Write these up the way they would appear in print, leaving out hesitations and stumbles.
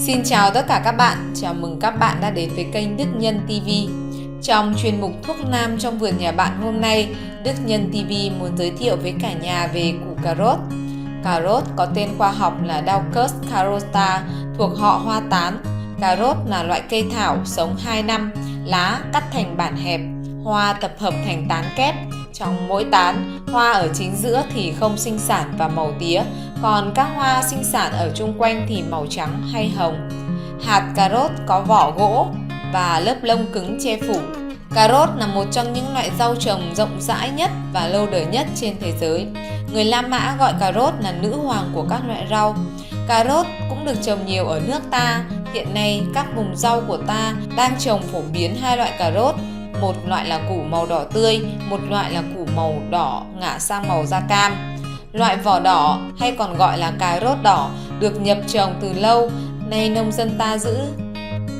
Xin chào tất cả các bạn, chào mừng các bạn đã đến với kênh Đức Nhân TV. Trong chuyên mục Thuốc Nam trong vườn nhà bạn hôm nay, Đức Nhân TV muốn giới thiệu với cả nhà về củ cà rốt. Cà rốt có tên khoa học là Daucus carota, thuộc họ hoa tán. Cà rốt là loại cây thảo sống 2 năm, lá cắt thành bản hẹp, hoa tập hợp thành tán kép. Trong mỗi tán, hoa ở chính giữa thì không sinh sản và màu tía, còn các hoa sinh sản ở chung quanh thì màu trắng hay hồng. Hạt cà rốt có vỏ gỗ và lớp lông cứng che phủ. Cà rốt là một trong những loại rau trồng rộng rãi nhất và lâu đời nhất trên thế giới. Người La Mã gọi cà rốt là nữ hoàng của các loại rau. Cà rốt cũng được trồng nhiều ở nước ta. Hiện nay, các vùng rau của ta đang trồng phổ biến hai loại cà rốt. Một loại là củ màu đỏ tươi, một loại là củ màu đỏ ngả sang màu da cam. Loại vỏ đỏ hay còn gọi là cà rốt đỏ được nhập trồng từ lâu, nay nông dân ta giữ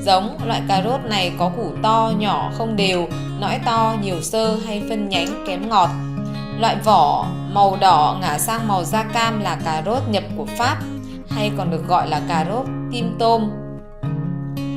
giống. Loại cà rốt này có củ to, nhỏ, không đều, nõi to, nhiều xơ hay phân nhánh kém ngọt. Loại vỏ màu đỏ ngả sang màu da cam là cà rốt nhập của Pháp, hay còn được gọi là cà rốt tim tôm.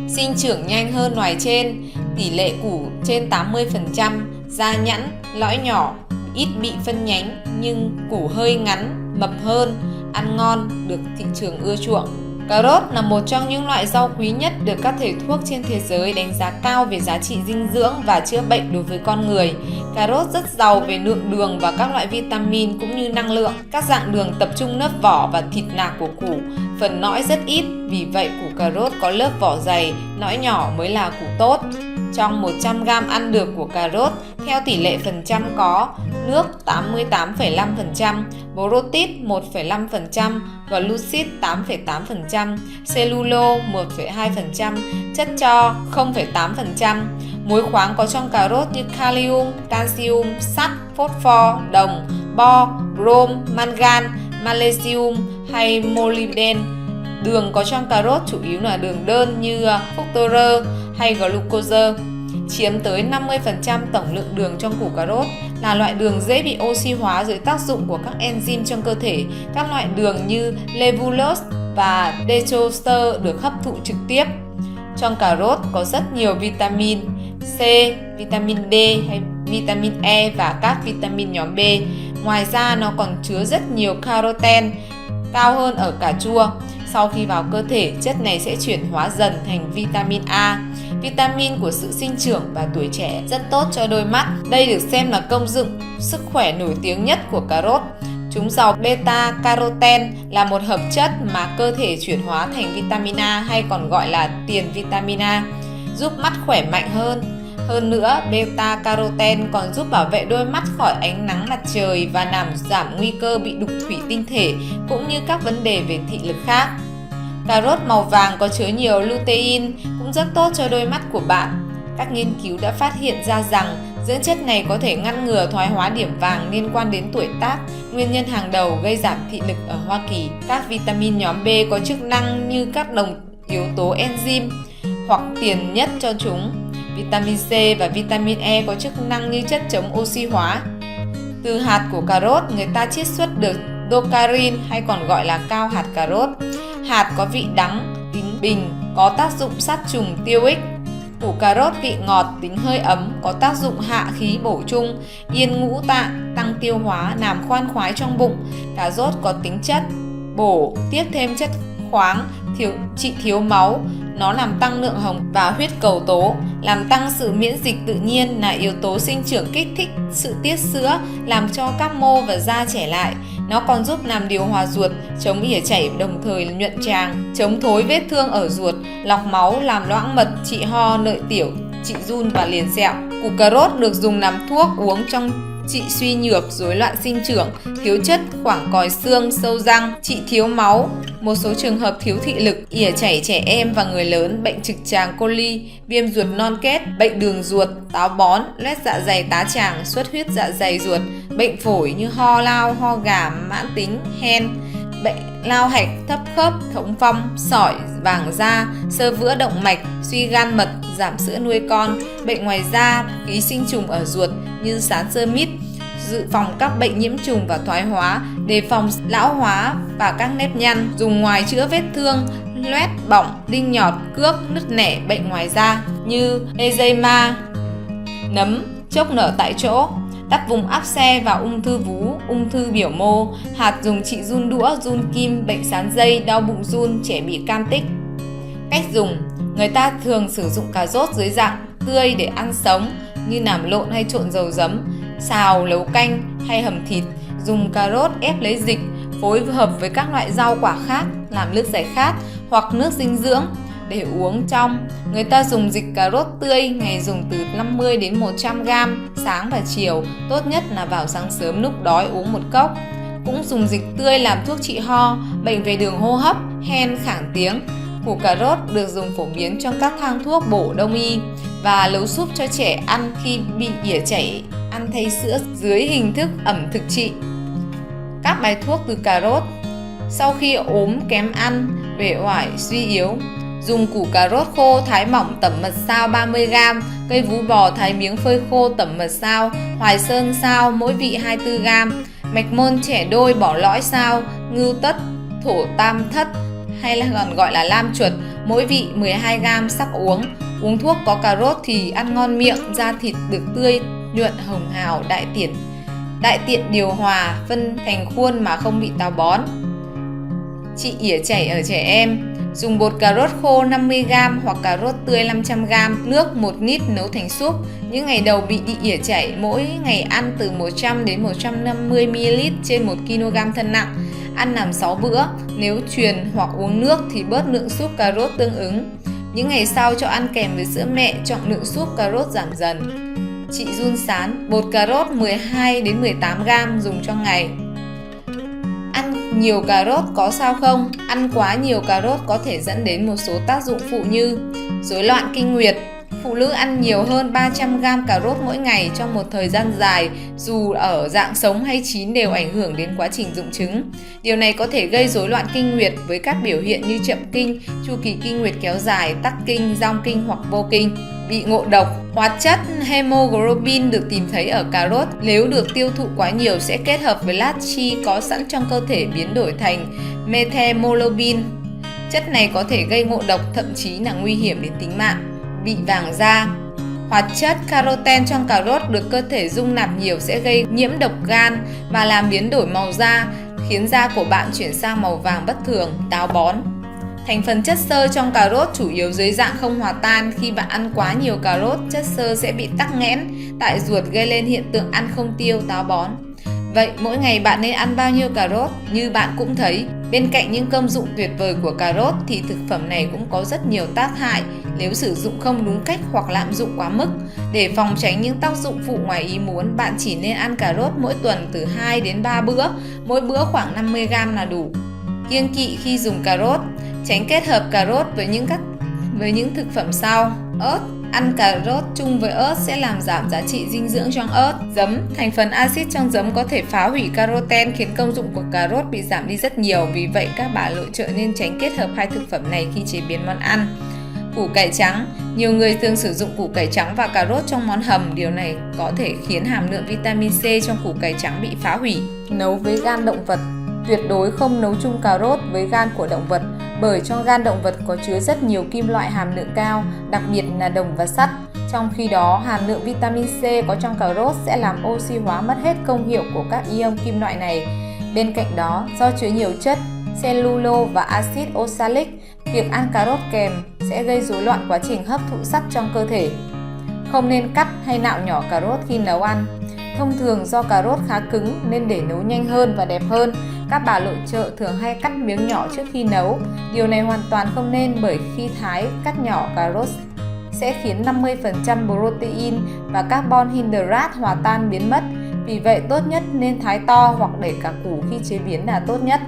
Sinh trưởng nhanh hơn loài trên, tỷ lệ củ trên 80%, da nhẵn, lõi nhỏ, ít bị phân nhánh nhưng củ hơi ngắn, mập hơn, ăn ngon, được thị trường ưa chuộng. Cà rốt là một trong những loại rau quý nhất được các thầy thuốc trên thế giới đánh giá cao về giá trị dinh dưỡng và chữa bệnh đối với con người. Cà rốt rất giàu về lượng đường và các loại vitamin cũng như năng lượng. Các dạng đường tập trung lớp vỏ và thịt nạc của củ, phần nõi rất ít, vì vậy củ cà rốt có lớp vỏ dày, nõi nhỏ mới là củ tốt. Trong 100g ăn được của cà rốt, theo tỷ lệ phần trăm có nước 88,5%, protein 1,5%, glucid 8,8%, cellulose 1,2%, chất xơ 0,8%. Muối khoáng có trong cà rốt như kalium, calcium, sắt, phosphor, đồng, bo, brom, mangan, magnesium hay molybden. Đường có trong cà rốt chủ yếu là đường đơn như fructose hay glucose, chiếm tới 50% tổng lượng đường trong củ cà rốt, là loại đường dễ bị oxy hóa dưới tác dụng của các enzyme trong cơ thể. Các loại đường như levulose và dextrose được hấp thụ trực tiếp. Trong cà rốt có rất nhiều vitamin C, vitamin D hay vitamin E và các vitamin nhóm B. Ngoài ra nó còn chứa rất nhiều caroten, cao hơn ở cà chua. Sau khi vào cơ thể, chất này sẽ chuyển hóa dần thành vitamin A, vitamin của sự sinh trưởng và tuổi trẻ, rất tốt cho đôi mắt. Đây được xem là công dụng sức khỏe nổi tiếng nhất của cà rốt. Chúng giàu beta carotene, là một hợp chất mà cơ thể chuyển hóa thành vitamin A hay còn gọi là tiền vitamin A, giúp mắt khỏe mạnh hơn. Hơn nữa, beta carotene còn giúp bảo vệ đôi mắt khỏi ánh nắng mặt trời và làm giảm nguy cơ bị đục thủy tinh thể cũng như các vấn đề về thị lực khác. Cà rốt màu vàng có chứa nhiều lutein cũng rất tốt cho đôi mắt của bạn. Các nghiên cứu đã phát hiện ra rằng dưỡng chất này có thể ngăn ngừa thoái hóa điểm vàng liên quan đến tuổi tác, nguyên nhân hàng đầu gây giảm thị lực ở Hoa Kỳ. Các vitamin nhóm B có chức năng như các đồng yếu tố enzyme hoặc tiền nhất cho chúng. Vitamin C và vitamin E có chức năng như chất chống oxy hóa. Từ hạt của cà rốt, người ta chiết xuất được docarin hay còn gọi là cao hạt cà rốt. Hạt có vị đắng, tính bình, có tác dụng sát trùng tiêu ích. Củ cà rốt vị ngọt, tính hơi ấm, có tác dụng hạ khí bổ trung, yên ngũ tạng, tăng tiêu hóa, làm khoan khoái trong bụng. Cà rốt có tính chất bổ, tiếp thêm chất khoáng, trị thiếu máu. Nó làm tăng lượng hồng và huyết cầu tố, làm tăng sự miễn dịch tự nhiên, là yếu tố sinh trưởng kích thích sự tiết sữa, làm cho các mô và da trẻ lại. Nó còn giúp làm điều hòa ruột, chống ỉa chảy, đồng thời nhuận tràng, chống thối vết thương ở ruột, lọc máu, làm loãng mật, trị ho, lợi tiểu, trị run và liền sẹo. Củ cà rốt được dùng làm thuốc uống trong trị suy nhược, rối loạn sinh trưởng, thiếu chất, khoảng còi xương, sâu răng, trị thiếu máu, một số trường hợp thiếu thị lực, ỉa chảy trẻ em và người lớn, bệnh trực tràng coli, viêm ruột non kết, bệnh đường ruột, táo bón, loét dạ dày tá tràng, xuất huyết dạ dày ruột, bệnh phổi như ho lao, ho gà mãn tính, hen, bệnh lao hạch, thấp khớp, thống phong, sỏi, vàng da, xơ vữa động mạch, suy gan mật, giảm sữa nuôi con, bệnh ngoài da, ký sinh trùng ở ruột như sán sơ mít, dự phòng các bệnh nhiễm trùng và thoái hóa, đề phòng lão hóa và các nếp nhăn, dùng ngoài chữa vết thương, loét, bỏng, đinh nhọt, cước, nứt nẻ, bệnh ngoài da như eczema, nấm, chốc nở tại chỗ, đắp vùng áp xe và ung thư vú, ung thư biểu mô. Hạt dùng trị run đũa, run kim, bệnh sán dây, đau bụng run, trẻ bị cam tích. Cách dùng: người ta thường sử dụng cà rốt dưới dạng tươi để ăn sống như làm lộn hay trộn dầu giấm, xào, nấu canh hay hầm thịt. Dùng cà rốt ép lấy dịch, phối hợp với các loại rau quả khác làm nước giải khát hoặc nước dinh dưỡng để uống trong. Người ta dùng dịch cà rốt tươi, ngày dùng từ 50 đến 100 g, sáng và chiều, tốt nhất là vào sáng sớm lúc đói uống một cốc. Cũng dùng dịch tươi làm thuốc trị ho, bệnh về đường hô hấp, hen, khản tiếng. Củ cà rốt được dùng phổ biến trong các thang thuốc bổ đông y và nấu súp cho trẻ ăn khi bị ỉa chảy, ăn thay sữa dưới hình thức ẩm thực trị. Các bài thuốc từ cà rốt: sau khi ốm, kém ăn, uể oải, suy yếu, dùng củ cà rốt khô thái mỏng tẩm mật sao 30 g, cây vú bò thái miếng phơi khô tẩm mật sao, hoài sơn sao mỗi vị 24 g, mạch môn trẻ đôi bỏ lõi sao, ngưu tất, thổ tam thất hay là còn gọi là lam chuột mỗi vị 12 g, sắc uống. Uống thuốc có cà rốt thì ăn ngon miệng, da thịt được tươi, nhuận, hồng hào, đại tiện điều hòa, phân thành khuôn mà không bị táo bón. Trị ỉa chảy ở trẻ em: dùng bột cà rốt khô 50 g hoặc cà rốt tươi 500 g, nước 1 lít nấu thành súp. Những ngày đầu bị ỉa chảy, mỗi ngày ăn từ 100 đến 150 ml trên 1 kg thân nặng. Ăn làm 6 bữa, nếu truyền hoặc uống nước thì bớt lượng súp cà rốt tương ứng. Những ngày sau cho ăn kèm với sữa mẹ, trọng lượng súp cà rốt giảm dần. Trị run sán: bột cà rốt 12 đến 18 g dùng trong ngày. Ăn nhiều cà rốt có sao không? Ăn quá nhiều cà rốt có thể dẫn đến một số tác dụng phụ như rối loạn kinh nguyệt. Phụ nữ ăn nhiều hơn 300 g cà rốt mỗi ngày trong một thời gian dài, dù ở dạng sống hay chín đều ảnh hưởng đến quá trình dụng trứng. Điều này có thể gây rối loạn kinh nguyệt với các biểu hiện như chậm kinh, chu kỳ kinh nguyệt kéo dài, tắc kinh, dong kinh hoặc vô kinh. Bị ngộ độc: hoạt chất hemoglobin được tìm thấy ở cà rốt nếu được tiêu thụ quá nhiều sẽ kết hợp với natri có sẵn trong cơ thể biến đổi thành methemolobin. Chất này có thể gây ngộ độc, thậm chí là nguy hiểm đến tính mạng. Bị vàng da: hoạt chất caroten trong cà rốt được cơ thể dung nạp nhiều sẽ gây nhiễm độc gan và làm biến đổi màu da, khiến da của bạn chuyển sang màu vàng bất thường, táo bón. Thành phần chất xơ trong cà rốt chủ yếu dưới dạng không hòa tan. Khi bạn ăn quá nhiều cà rốt, chất xơ sẽ bị tắc nghẽn tại ruột, gây lên hiện tượng ăn không tiêu, táo bón. Vậy mỗi ngày bạn nên ăn bao nhiêu cà rốt? Như bạn cũng thấy, bên cạnh những công dụng tuyệt vời của cà rốt thì thực phẩm này cũng có rất nhiều tác hại nếu sử dụng không đúng cách hoặc lạm dụng quá mức. Để phòng tránh những tác dụng phụ ngoài ý muốn, bạn chỉ nên ăn cà rốt mỗi tuần từ 2 đến 3 bữa, mỗi bữa khoảng 50 g là đủ. Kiêng kỵ khi dùng cà rốt: tránh kết hợp cà rốt với những thực phẩm sau. Ớt: ăn cà rốt chung với ớt sẽ làm giảm giá trị dinh dưỡng trong ớt. Giấm: thành phần axit trong giấm có thể phá hủy caroten, khiến công dụng của cà rốt bị giảm đi rất nhiều. Vì vậy các bà nội trợ nên tránh kết hợp hai thực phẩm này khi chế biến món ăn. Củ cải trắng: nhiều người thường sử dụng củ cải trắng và cà rốt trong món hầm. Điều này có thể khiến hàm lượng vitamin C trong củ cải trắng bị phá hủy. Nấu với gan động vật: tuyệt đối không nấu chung cà rốt với gan của động vật, bởi trong gan động vật có chứa rất nhiều kim loại hàm lượng cao, đặc biệt là đồng và sắt. Trong khi đó, hàm lượng vitamin C có trong cà rốt sẽ làm oxy hóa mất hết công hiệu của các ion kim loại này. Bên cạnh đó, do chứa nhiều chất cellulo và axit oxalic, việc ăn cà rốt kèm sẽ gây rối loạn quá trình hấp thụ sắt trong cơ thể. Không nên cắt hay nạo nhỏ cà rốt khi nấu ăn. Thông thường do cà rốt khá cứng nên để nấu nhanh hơn và đẹp hơn, các bà nội trợ thường hay cắt miếng nhỏ trước khi nấu. Điều này hoàn toàn không nên, bởi khi thái cắt nhỏ cà rốt sẽ khiến 50% protein và carbon hydrate hòa tan biến mất. Vì vậy tốt nhất nên thái to hoặc để cả củ khi chế biến là tốt nhất.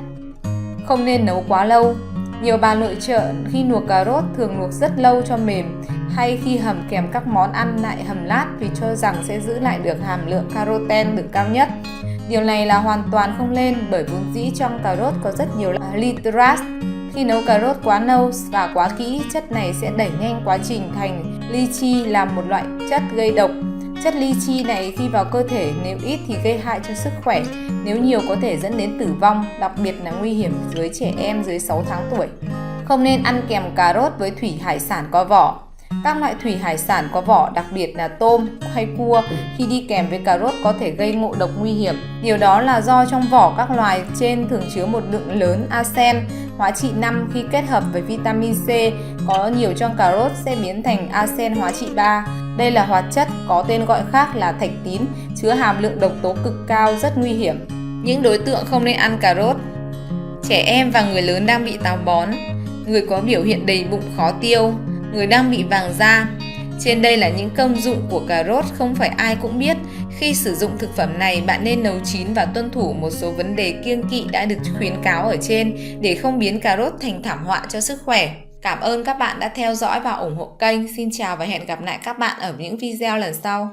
Không nên nấu quá lâu. Nhiều bà nội trợ khi luộc cà rốt thường luộc rất lâu cho mềm, hay khi hầm kèm các món ăn lại hầm lát vì cho rằng sẽ giữ lại được hàm lượng caroten được cao nhất. Điều này là hoàn toàn không nên, bởi vốn dĩ trong cà rốt có rất nhiều nitrate. Khi nấu cà rốt quá lâu và quá kỹ, chất này sẽ đẩy nhanh quá trình thành lychee, là một loại chất gây độc. Chất lychee này khi vào cơ thể nếu ít thì gây hại cho sức khỏe, nếu nhiều có thể dẫn đến tử vong, đặc biệt là nguy hiểm với trẻ em dưới 6 tháng tuổi. Không nên ăn kèm cà rốt với thủy hải sản có vỏ. Các loại thủy hải sản có vỏ, đặc biệt là tôm hay cua, khi đi kèm với cà rốt có thể gây ngộ độc nguy hiểm. Điều đó là do trong vỏ các loài trên thường chứa một lượng lớn arsen, hóa trị 5 khi kết hợp với vitamin C có nhiều trong cà rốt sẽ biến thành arsen hóa trị 3. Đây là hoạt chất có tên gọi khác là thạch tín, chứa hàm lượng độc tố cực cao, rất nguy hiểm. Những đối tượng không nên ăn cà rốt: trẻ em và người lớn đang bị táo bón, người có biểu hiện đầy bụng khó tiêu, người đang bị vàng da. Trên đây là những công dụng của cà rốt không phải ai cũng biết. Khi sử dụng thực phẩm này, bạn nên nấu chín và tuân thủ một số vấn đề kiêng kỵ đã được khuyến cáo ở trên để không biến cà rốt thành thảm họa cho sức khỏe. Cảm ơn các bạn đã theo dõi và ủng hộ kênh. Xin chào và hẹn gặp lại các bạn ở những video lần sau.